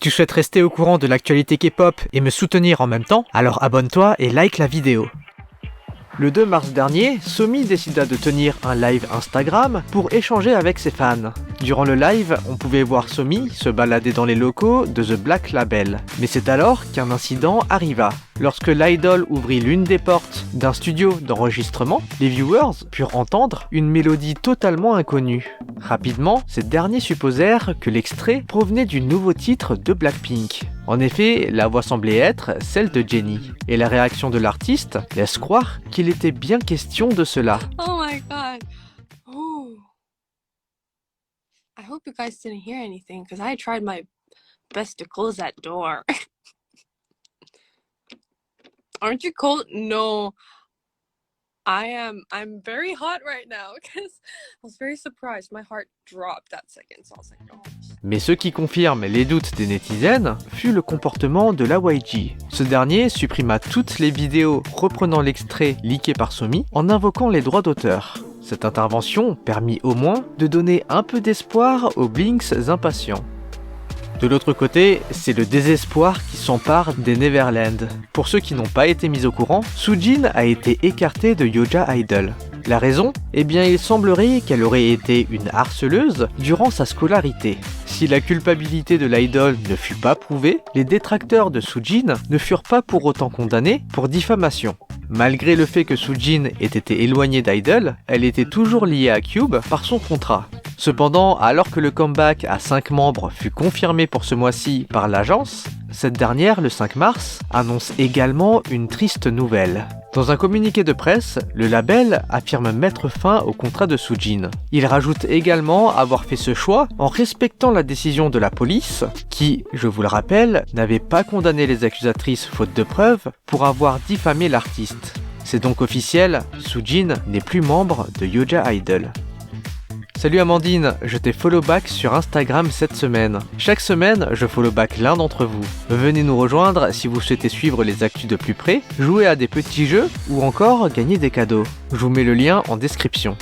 Tu souhaites rester au courant de l'actualité K-pop et me soutenir en même temps? Alors abonne-toi et like la vidéo. Le 2 mars dernier, Somi décida de tenir un live Instagram pour échanger avec ses fans. Durant le live, on pouvait voir Somi se balader dans les locaux de The Black Label. Mais c'est alors qu'un incident arriva. Lorsque l'idol ouvrit l'une des portes d'un studio d'enregistrement, les viewers purent entendre une mélodie totalement inconnue. Rapidement, ces derniers supposèrent que l'extrait provenait du nouveau titre de Blackpink. En effet, la voix semblait être celle de Jennie. Et la réaction de l'artiste laisse croire qu'il était bien question de cela. Oh my god. Oh. I hope you guys didn't hear anything because I tried my best to close that door. Aren't you cold? No. I'm very hot right now because I was very surprised. My heart dropped that second, so I was like, oh. Mais ce qui confirme les doutes des netizens fut le comportement de la YG. Ce dernier supprima toutes les vidéos reprenant l'extrait leaké par Somi en invoquant les droits d'auteur. Cette intervention permit au moins de donner un peu d'espoir aux Blinks impatients. De l'autre côté, c'est le désespoir qui s'empare des Neverland. Pour ceux qui n'ont pas été mis au courant, Soojin a été écartée de Yoja Idol. La raison? Eh bien, il semblerait qu'elle aurait été une harceleuse durant sa scolarité. Si la culpabilité de l'idol ne fut pas prouvée, les détracteurs de Soojin ne furent pas pour autant condamnés pour diffamation. Malgré le fait que Soojin ait été éloignée d'Idol, elle était toujours liée à Cube par son contrat. Cependant, alors que le comeback à 5 membres fut confirmé pour ce mois-ci par l'agence, cette dernière, le 5 mars, annonce également une triste nouvelle. Dans un communiqué de presse, le label affirme mettre fin au contrat de Soojin. Il rajoute également avoir fait ce choix en respectant la décision de la police, qui, je vous le rappelle, n'avait pas condamné les accusatrices faute de preuves pour avoir diffamé l'artiste. C'est donc officiel, Soojin n'est plus membre de Yoja Idol. Salut Amandine, je t'ai follow back sur Instagram cette semaine. Chaque semaine, je follow back l'un d'entre vous. Venez nous rejoindre si vous souhaitez suivre les actus de plus près, jouer à des petits jeux ou encore gagner des cadeaux. Je vous mets le lien en description.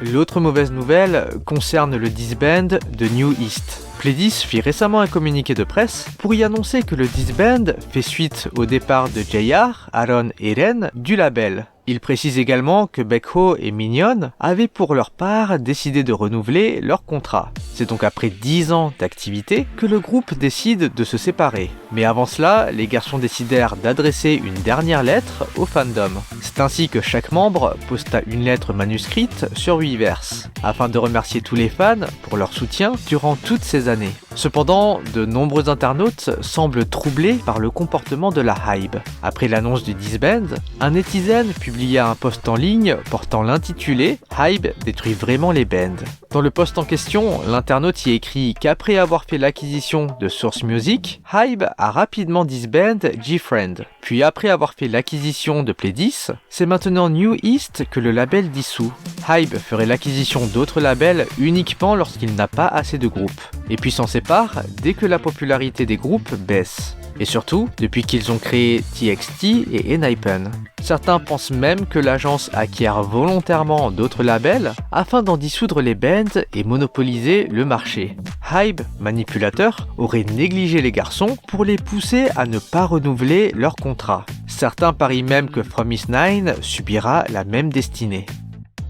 L'autre mauvaise nouvelle concerne le disband de New East. Pledis fit récemment un communiqué de presse pour y annoncer que le disband fait suite au départ de JR, Aaron et Ren du label. Il précise également que Baekho et Minhyun avaient pour leur part décidé de renouveler leur contrat. C'est donc après 10 ans d'activité que le groupe décide de se séparer. Mais avant cela, les garçons décidèrent d'adresser une dernière lettre au fandom. C'est ainsi que chaque membre posta une lettre manuscrite sur Weverse, afin de remercier tous les fans pour leur soutien durant toutes ces années. Cependant, de nombreux internautes semblent troublés par le comportement de la Hybe. Après l'annonce du disband, un netizen publia un post en ligne portant l'intitulé « Hybe détruit vraiment les bands ». Dans le post en question, l'internaute y écrit qu'après avoir fait l'acquisition de Source Music, Hybe a rapidement disband G-Friend. Puis après avoir fait l'acquisition de Pledis, c'est maintenant New East que le label dissout. Hybe ferait l'acquisition d'autres labels uniquement lorsqu'il n'a pas assez de groupes. Et puis s'en sépare dès que la popularité des groupes baisse. Et surtout, depuis qu'ils ont créé TXT et Enhypen. Certains pensent même que l'agence acquiert volontairement d'autres labels afin d'en dissoudre les bands et monopoliser le marché. Hybe, manipulateur, aurait négligé les garçons pour les pousser à ne pas renouveler leur contrat. Certains parient même que Fromis9 subira la même destinée.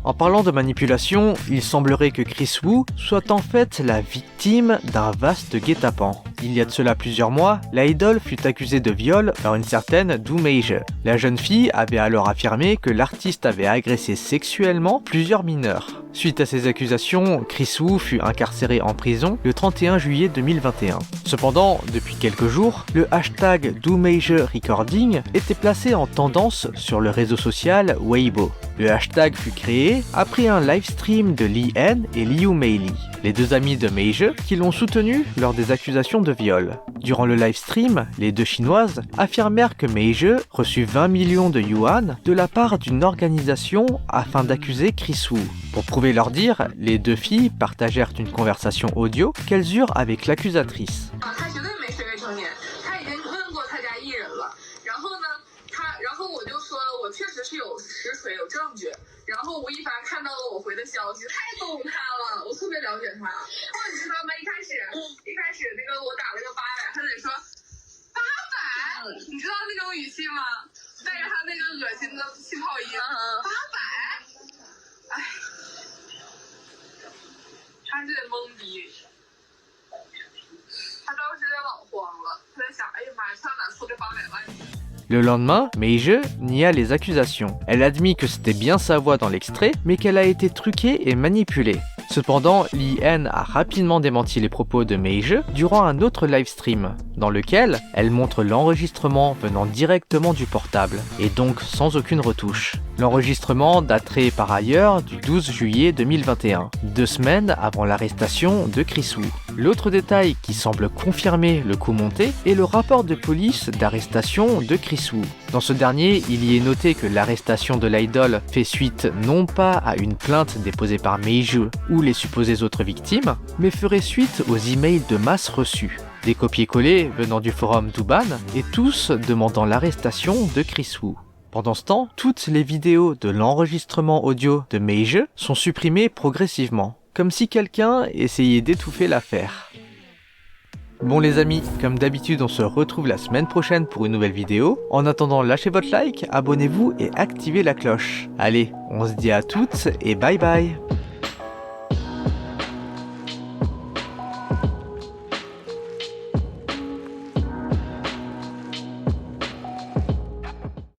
En parlant de manipulation, il semblerait que Chris Wu soit en fait la victime d'un vaste guet-apens. Il y a de cela plusieurs mois, l'idol fut accusée de viol par une certaine Do Meije. La jeune fille avait alors affirmé que l'artiste avait agressé sexuellement plusieurs mineurs. Suite à ces accusations, Chris Wu fut incarcéré en prison le 31 juillet 2021. Cependant, depuis quelques jours, le hashtag Do Meije Recording était placé en tendance sur le réseau social Weibo. Le hashtag fut créé après un livestream de Lee En et Liu Meili, les deux amis de Meije qui l'ont soutenu lors des accusations de viol. Durant le livestream, les deux chinoises affirmèrent que Meije reçut 20 millions de yuan de la part d'une organisation afin d'accuser Chris Wu. Pour prouver leur dire, les deux filles partagèrent une conversation audio qu'elles eurent avec l'accusatrice. 然后吴亦凡看到了我回的消息，太懂他了，我特别了解他。哦，你知道吗？一开始那个我打了个800，他得说800，你知道那种语气吗？带着他那个恶心的气泡音，800，哎，他是得懵逼。他当时也老慌了，他在想，哎呀妈呀，上哪凑这800万去？ Le lendemain, Meije nia les accusations. Elle admit que c'était bien sa voix dans l'extrait, mais qu'elle a été truquée et manipulée. Cependant, Lee Hen a rapidement démenti les propos de Meije durant un autre live stream, dans lequel elle montre l'enregistrement venant directement du portable, et donc sans aucune retouche. L'enregistrement daterait par ailleurs du 12 juillet 2021, 2 semaines avant l'arrestation de Chris Wu. L'autre détail qui semble confirmer le coup monté est le rapport de police d'arrestation de Chris Wu. Dans ce dernier, il y est noté que l'arrestation de l'idol fait suite non pas à une plainte déposée par Meije ou les supposées autres victimes, mais ferait suite aux emails de masse reçus. Des copier-coller venant du forum Douban et tous demandant l'arrestation de Chris Wu. Pendant ce temps, toutes les vidéos de l'enregistrement audio de Meije sont supprimées progressivement, comme si quelqu'un essayait d'étouffer l'affaire. Bon les amis, comme d'habitude on se retrouve la semaine prochaine pour une nouvelle vidéo. En attendant, lâchez votre like, abonnez-vous et activez la cloche. Allez, on se dit à toutes et bye bye.